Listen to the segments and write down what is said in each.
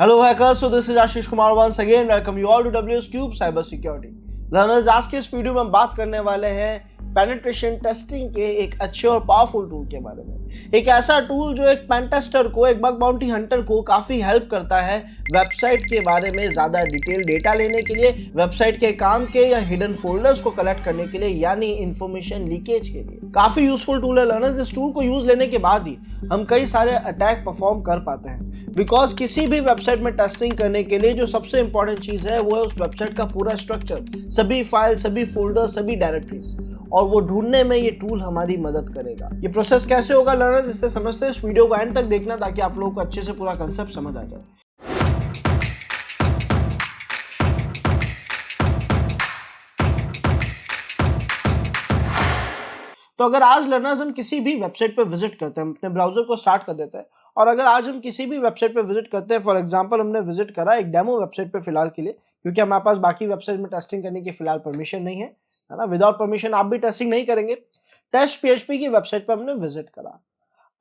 Hello hackers, so this is Ashish Kumar once again. Welcome you all to WS Cube Cyber Security. Learners, आज के इस video में हम बात करने वाले हैं पेनिट्रेशन टेस्टिंग के एक अच्छे और पावरफुल टूल के बारे में। एक ऐसा टूल जो एक पेन टेस्टर को, एक बग बाउंटी हंटर को काफी हेल्प करता है वेबसाइट के बारे में ज्यादा डिटेल डेटा लेने के लिए, वेबसाइट के काम के या हिडन फोल्डर्स को कलेक्ट करने के लिए, यानी इंफॉर्मेशन लीकेज के लिए। काफी यूजफुल टूल है लर्नर्स। इस टूल को यूज लेने के बाद ही हम कई सारे अटैक परफॉर्म कर पाते हैं, बिकॉज किसी भी वेबसाइट में टेस्टिंग करने के लिए जो सबसे इंपॉर्टेंट चीज है वो है उस वेबसाइट का पूरा स्ट्रक्चर, सभी फाइल, सभी फोल्डर, सभी डायरेक्टरीज, और वो ढूंढने में ये टूल हमारी मदद करेगा। ये प्रोसेस कैसे होगा लर्नर्स, इससे समझते हैं। इस वीडियो को एंड तक देखना ताकि आप लोगों को अच्छे से पूरा कंसेप्ट समझ आ जाए। तो अगर आज लर्नर्स हम किसी भी वेबसाइट पे विजिट करते हैं, हम अपने ब्राउजर को स्टार्ट कर देते हैं, और अगर आज हम किसी भी वेबसाइट पे विजिट करते हैं, फॉर एग्जांपल हमने विजिट करा एक डेमो वेबसाइट पे फिलहाल के लिए, क्योंकि हमारे पास बाकी वेबसाइट में टेस्टिंग करने की फिलहाल परमिशन नहीं है ना। विदाउट परमिशन आप भी टेस्टिंग नहीं करेंगे। टेस्ट PHP की वेबसाइट पे हमने विजिट करा।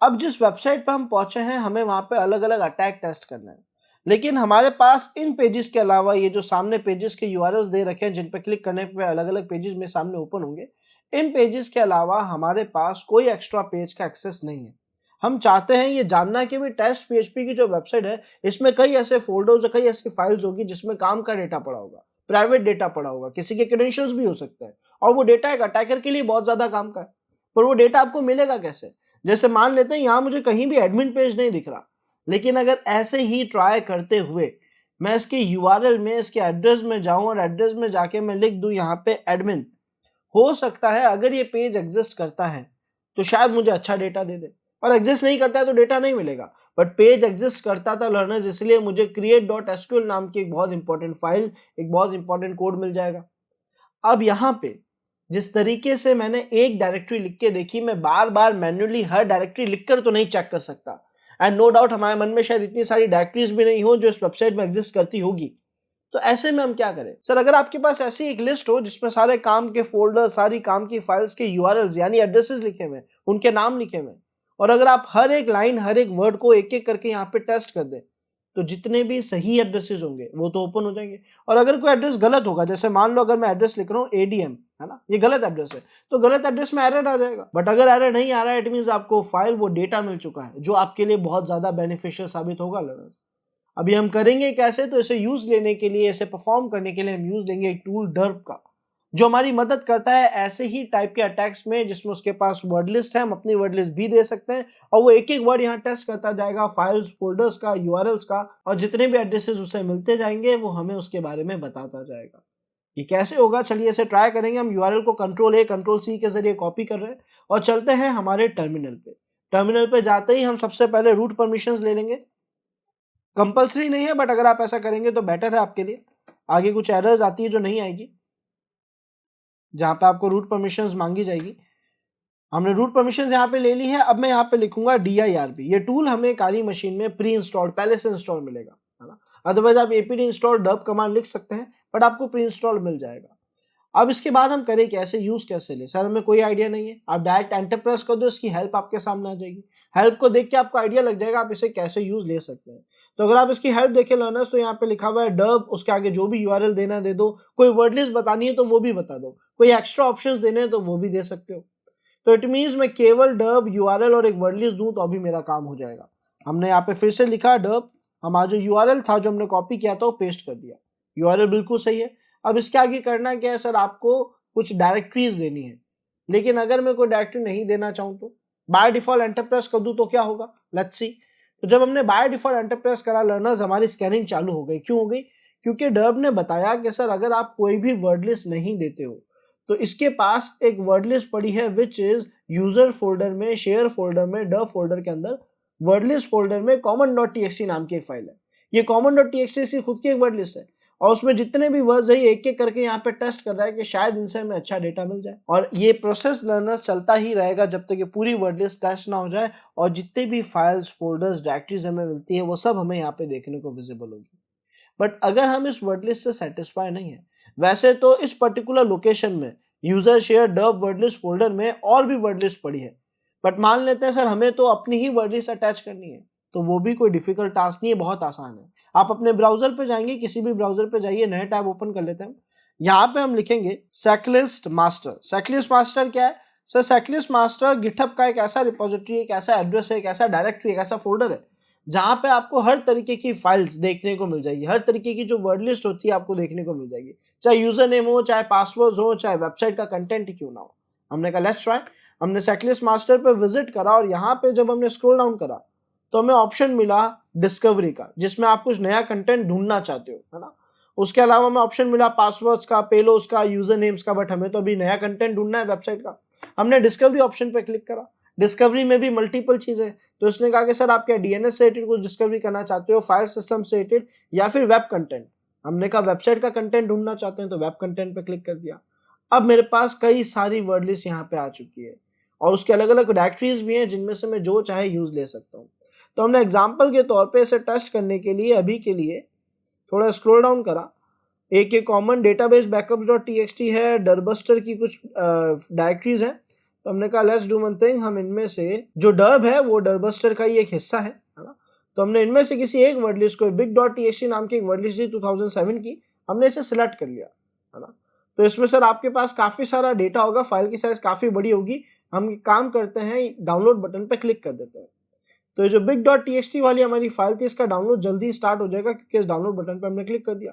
अब जिस वेबसाइट पे हम पहुंचे हैं, हमें वहां पे अलग अलग अटैक टेस्ट करना है, लेकिन हमारे पास इन पेजेस के अलावा ये जो सामने पेजेस के URLs दे रखे हैं, जिन पे क्लिक करने पे अलग अलग पेजेस में सामने ओपन होंगे, इन पेजेस के अलावा हमारे पास कोई एक्स्ट्रा पेज का एक्सेस नहीं है। हम चाहते हैं ये जानना कि भी टेस्ट PHP की जो वेबसाइट है, इसमें कई ऐसे फोल्डर्स और कई ऐसी फाइल्स होगी जिसमें काम का डेटा पड़ा होगा, प्राइवेट डेटा पड़ा होगा, किसी के क्रेडेंशियल्स भी हो सकते हैं, और वो डेटा एक अटैकर के लिए बहुत ज्यादा काम का है। पर वो डेटा आपको मिलेगा कैसे? जैसे मान लेते हैं यहाँ मुझे कहीं भी एडमिन पेज नहीं दिख रहा, लेकिन अगर ऐसे ही ट्राई करते हुए मैं इसके URL में, इसके एड्रेस में जाऊं और एड्रेस में जाके मैं लिख दूं यहाँ पे एडमिन, हो सकता है अगर ये पेज एग्जिस्ट करता है तो शायद मुझे अच्छा डेटा दे दे, और एग्जिस्ट नहीं करता है तो डेटा नहीं मिलेगा। बट पेज एग्जिस्ट करता था लर्नर्स, इसलिए मुझे create.sql नाम की एक बहुत इंपॉर्टेंट फाइल, एक बहुत इंपॉर्टेंट कोड मिल जाएगा। अब यहाँ पे जिस तरीके से मैंने एक डायरेक्टरी लिख के देखी, मैं बार बार मैन्युअली हर डायरेक्टरी लिखकर तो नहीं चेक कर सकता। एंड नो डाउट हमारे मन में शायद इतनी सारी डायरेक्टरीज भी नहीं हो जो इस वेबसाइट में एग्जिस्ट करती होगी। तो ऐसे में हम क्या करें? सर, अगर आपके पास ऐसी एक लिस्ट हो जिसमें सारे काम के फोल्डर, सारी काम की फाइल्स के URLs यानी एड्रेसेस लिखे हुए, उनके नाम लिखे हुए, और अगर आप हर एक लाइन, हर एक वर्ड को एक एक करके यहाँ पे टेस्ट कर दें, तो जितने भी सही एड्रेसेस होंगे वो तो ओपन हो जाएंगे। और अगर कोई एड्रेस गलत होगा, जैसे मान लो अगर मैं एड्रेस लिख रहा हूँ ADM, है ना, ये गलत एड्रेस है, तो गलत एड्रेस में एरर आ जाएगा। बट अगर एरर नहीं आ रहा है, इट मींस आपको फाइल, वो डेटा मिल चुका है, जो आपके लिए बहुत ज्यादा बेनिफिशियल साबित होगा लर्नर्स। अभी हम करेंगे कैसे? तो इसे यूज लेने के लिए, इसे परफॉर्म करने के लिए हम यूज लेंगे एक टूल डर्ब का, जो हमारी मदद करता है ऐसे ही टाइप के अटैक्स में जिसमें उसके पास वर्ड लिस्ट है। हम अपनी वर्ड लिस्ट भी दे सकते हैं, और वो एक एक वर्ड यहाँ टेस्ट करता जाएगा, फाइल्स, फोल्डर्स का, URLs का, और जितने भी एड्रेसेस उसे मिलते जाएंगे वो हमें उसके बारे में बताता जाएगा। ये कैसे होगा? चलिए इसे ट्राई करेंगे। हम URL को Ctrl+A Ctrl+C के जरिए कॉपी कर रहे हैं और चलते हैं हमारे टर्मिनल पे। टर्मिनल पे जाते ही हम सबसे पहले रूट परमिशंस ले लेंगे। कंपल्सरी नहीं है, बट अगर आप ऐसा करेंगे तो बेटर है आपके लिए। आगे कुछ एरर्स आती है जो नहीं आएगी, जहां पे आपको रूट परमिशंस मांगी जाएगी। हमने रूट परमिशंस यहाँ पे ले ली है। अब मैं यहाँ पे लिखूंगा DIRB। ये टूल हमें काली मशीन में प्री इंस्टॉल्ड, पहले से इंस्टॉल मिलेगा, है ना। अदरवाइज आप apd इंस्टॉल डब कमांड लिख सकते हैं, बट आपको प्री इंस्टॉल मिल जाएगा। अब इसके बाद हम करें कैसे, यूज कैसे ले? सर, हमें कोई आइडिया नहीं है। आप डायरेक्ट एंटर प्रेस कर दो, इसकी हेल्प आपके सामने आ जाएगी। हेल्प को देख के आपको आइडिया लग जाएगा आप इसे कैसे यूज ले सकते हैं। तो अगर आप इसकी हेल्प देखें लर्नर्स, तो यहाँ पे लिखा हुआ है डब, उसके आगे जो भी URL देना दे दो, कोई वर्ड लिस्ट बतानी है तो वो भी बता दो, कोई एक्स्ट्रा ऑप्शंस देने हैं तो वो भी दे सकते हो। तो इट मीन्स मैं केवल डब, URL और एक वर्ड लिस्ट दूं तो अभी मेरा काम हो जाएगा। हमने यहाँ पे फिर से लिखा डब, हमारा जो URL था, जो हमने कॉपी किया था, वो पेस्ट कर दिया। URL बिल्कुल सही है। अब इसके आगे करना क्या है सर? आपको कुछ डायरेक्टरीज देनी है, लेकिन अगर मैं कोई डायरेक्टरी नहीं देना चाहूँ तो बाय डिफॉल्ट एंटर प्रेस कर दूं तो क्या होगा? Let's see. तो जब हमने बाय डिफॉल्ट एंटर प्रेस करा लर्नर्स, हमारी स्कैनिंग चालू हो गई। क्यों हो गई? क्योंकि डब ने बताया कि सर अगर आप कोई भी वर्ड लिस्ट नहीं देते हो तो इसके पास एक वर्ड लिस्ट पड़ी है, विच इज यूजर फोल्डर में, शेयर फोल्डर में, डब फोल्डर के अंदर वर्ड लिस्ट फोल्डर में common.txt नाम की एक फाइल है। ये common.txt इसकी खुद की एक वर्ड लिस्ट है, और उसमें जितने भी वर्ड्स है ये एक एक करके यहाँ पे टेस्ट कर रहा है कि शायद इनसे हमें अच्छा डेटा मिल जाए। और ये प्रोसेस लर्नर्स चलता ही रहेगा जब तक ये पूरी वर्ड लिस्ट टेस्ट ना हो जाए, और जितने भी फाइल्स, फोल्डर्स, डायरेक्टरीज हमें मिलती है वो सब हमें यहाँ पे देखने को विजिबल होगी। बट अगर हम इस वर्ड लिस्ट से सेटिस्फाई नहीं है, वैसे तो इस पर्टिकुलर लोकेशन में, user share dub word list folder में और भी वर्ड लिस्ट पड़ी है, बट मान लेते हैं सर हमें तो अपनी ही वर्ड लिस्ट अटैच करनी है, तो वो भी कोई डिफिकल्ट टास्क नहीं है, बहुत आसान है। आप अपने ब्राउजर पे जाएंगे, किसी भी ब्राउजर पे जाइए, नया टैब ओपन कर लेते हैं। यहाँ पे हम लिखेंगे सेक्लिस्ट मास्टर। सेक्लिस्ट मास्टर क्या है सर? सेक्लिस्ट मास्टर गिटहब का एक ऐसा रिपोजिटरी, एक ऐसा एड्रेस है, एक ऐसा डायरेक्टरी, एक ऐसा फोल्डर है जहाँ पे आपको हर तरीके की फाइल्स देखने को मिल जाएगी। हर तरीके की जो वर्ड लिस्ट होती है आपको देखने को मिल जाएगी, चाहे यूजर नेम हो, चाहे पासवर्ड हो, चाहे वेबसाइट का कंटेंट ही क्यों ना हो। हमने कहा लेट्स ट्राई। हमने सेक्लिस्ट मास्टर पे विजिट करा और यहाँ पे जब हमने स्क्रॉल डाउन करा तो हमें ऑप्शन मिला डिस्कवरी का, जिसमें आप कुछ नया कंटेंट ढूंढना चाहते हो, है ना। उसके अलावा हमें ऑप्शन मिला पासवर्ड्स का, पेलोस का, यूजर नेम्स का, बट हमें तो अभी नया कंटेंट ढूंढना है वेबसाइट का। हमने डिस्कवरी ऑप्शन पे क्लिक करा। डिस्कवरी में भी मल्टीपल चीजें, तो उसने कहा कि सर आप क्या डीएनएस से रिलेटेड कुछ डिस्कवरी करना चाहते हो, फाइल सिस्टम से रिलेटेड, या फिर वेब कंटेंट। हमने कहा वेबसाइट का कंटेंट ढूंढना चाहते हैं, तो वेब कंटेंट पे क्लिक कर दिया। अब मेरे पास कई सारी वर्ड लिस्ट यहाँ पे आ चुकी है और उसके अलग अलग डायरेक्टरीज भी हैं जिनमें से मैं जो चाहे यूज ले सकता हूँ। तो हमने एग्जाम्पल के तौर पे इसे टेस्ट करने के लिए अभी के लिए थोड़ा स्क्रॉल डाउन करा। एक कॉमन डेटाबेस बैकअप्स.txt है, डरबस्टर की कुछ डायरेक्टरीज हैं। तो हमने कहा लेट्स डू वन थिंग, हम इनमें से जो डर्ब है वो डरबस्टर का ही एक हिस्सा है ना। तो हमने इनमें से किसी एक वर्ड लिस्ट को, big.txt नाम की एक वर्ड लिस्ट थी 2007 की, हमने इसे सिलेक्ट कर लिया, है ना। तो इसमें सर आपके पास काफी सारा डेटा होगा, फाइल की साइज काफी बड़ी होगी। हम काम करते हैं, डाउनलोड बटन पे क्लिक कर देते हैं। तो ये जो big.txt वाली हमारी फाइल थी, इसका डाउनलोड जल्दी स्टार्ट हो जाएगा क्योंकि इस डाउनलोड बटन पे हमने क्लिक कर दिया।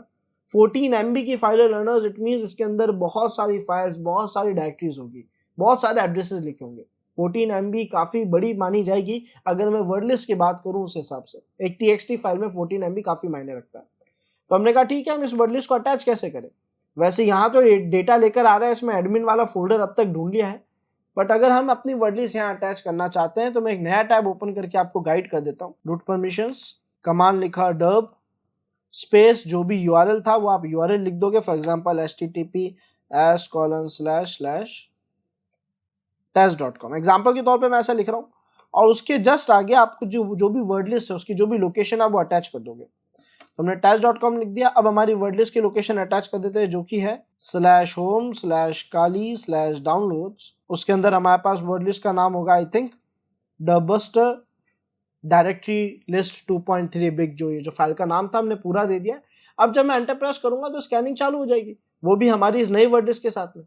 14 MB की फाइल है लर्नर्स, इट मींस इसके अंदर बहुत सारी फाइल्स, बहुत सारी डायरेक्टरीज होगी, बहुत सारे एड्रेसेस लिखे होंगे। 14 MB काफी बड़ी मानी जाएगी अगर मैं वर्ड लिस्ट की बात करूं उस हिसाब से। एक txt फाइल में 14 MB काफी मायने रखता है। तो हमने कहा ठीक है, हम इस वर्ड लिस्ट को अटैच कैसे करें। वैसे यहाँ तो डेटा लेकर आ रहा है, इसमें एडमिन वाला फोल्डर अब तक ढूंढ लिया है, बट अगर हम अपनी वर्ड लिस्ट यहाँ अटैच करना चाहते हैं तो मैं एक नया टैब ओपन करके आपको गाइड कर देता हूँ। रूट परमिशंस, कमांड लिखा डर्ब स्पेस, जो भी यूआरएल था वो आप यूआरएल लिख दोगे, फॉर एग्जांपल https://test.com। एग्जांपल के तौर पे मैं ऐसा लिख रहा हूँ और उसके जस्ट आगे आपको जो भी वर्ड लिस्ट है उसकी जो भी लोकेशन है वो अटैच कर दोगे। तो हमने test.com लिख दिया। अब हमारी वर्ड लिस्ट की लोकेशन अटैच कर देते हैं जो कि है /home/kali/downloads। उसके अंदर हमारे पास वर्ड लिस्ट का नाम होगा I think DirBuster directory list 2.3 big, जो ये जो फाइल का नाम था हमने पूरा दे दिया। अब जब मैं एंटर प्रेस करूंगा तो स्कैनिंग चालू हो जाएगी, वो भी हमारी इस नई वर्ड लिस्ट के साथ में।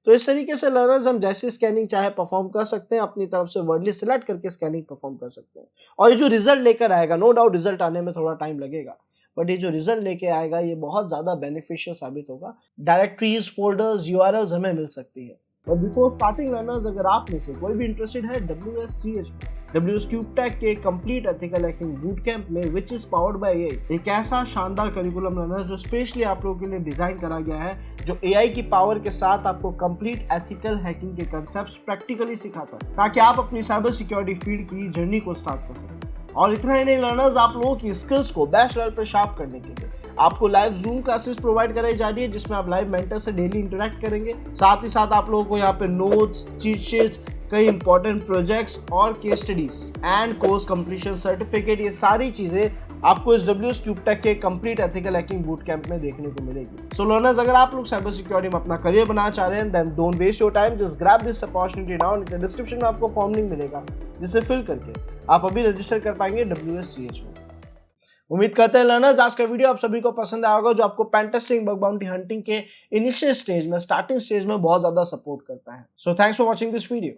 तो इस तरीके से लर्नर्स हम जैसी स्कैनिंग चाहे परफॉर्म कर सकते हैं, अपनी तरफ से वर्ड लिस्ट सिलेक्ट करके स्कैनिंग परफॉर्म कर सकते हैं। और ये जो रिजल्ट लेकर आएगा, नो डाउट रिजल्ट आने में थोड़ा टाइम लगेगा, बट ये जो रिजल्ट लेके आएगा ये बहुत ज्यादा बेनिफिशियल साबित होगा। डायरेक्टरीज, फोल्डर्स, यूआरएल्स हमें मिल सकती है। और बिफोर स्टार्टिंग लर्नर्स, अगर आप में से कोई भी इंटरेस्टेड है WSCH में, WS क्यूब टेक के complete ethical hacking boot camp में, which is powered by AI, एक ऐसा शानदार करिकुलम लर्नर्स जो स्पेशली आप लोगों के लिए डिजाइन करा गया है, जो एआई की पावर के साथ आपको कंप्लीट एथिकल हैकिंग के कंसेप्ट्स प्रैक्टिकली सिखाता है, ताकि आप अपनी साइबर सिक्योरिटी फील्ड की जर्नी को स्टार्ट कर सकें। और इतना ही नहीं लर्नर्स, आप लोगों की स्किल्स को बेस्ट लेवल पे शार्प करने के लिए आपको लाइव जूम क्लासेस प्रोवाइड कराई जा रही है, जिसमें आप लाइव मेंटर से डेली इंटरेक्ट करेंगे। साथ ही साथ आप लोगों को यहाँ पे नोट्स, चीट शीट्स, कई इंपॉर्टेंट प्रोजेक्ट्स और case studies and course completion certificate, ये सारी चीजें आपको इस WS क्यूब टेक के complete ethical hacking boot camp में देखने को मिलेगी। सो लर्नर्स, अगर आप लोग साइबर सिक्योरिटी में अपना करियर बनाना चाह रहे हैं, then don't waste your time, just grab this opportunity now. नीचे डिस्क्रिप्शन में आपको फॉर्म लिंक मिलेगा जिसे फिल करके आप अभी रजिस्टर कर पाएंगे WSCH में। उम्मीद करते हैं लर्नर्स आज का वीडियो आप सभी को पसंद आया होगा, जो आपको pen testing, bug bounty hunting के इनिशियल स्टेज में, स्टार्टिंग स्टेज में बहुत ज्यादा सपोर्ट करता है। So thanks for watching this video.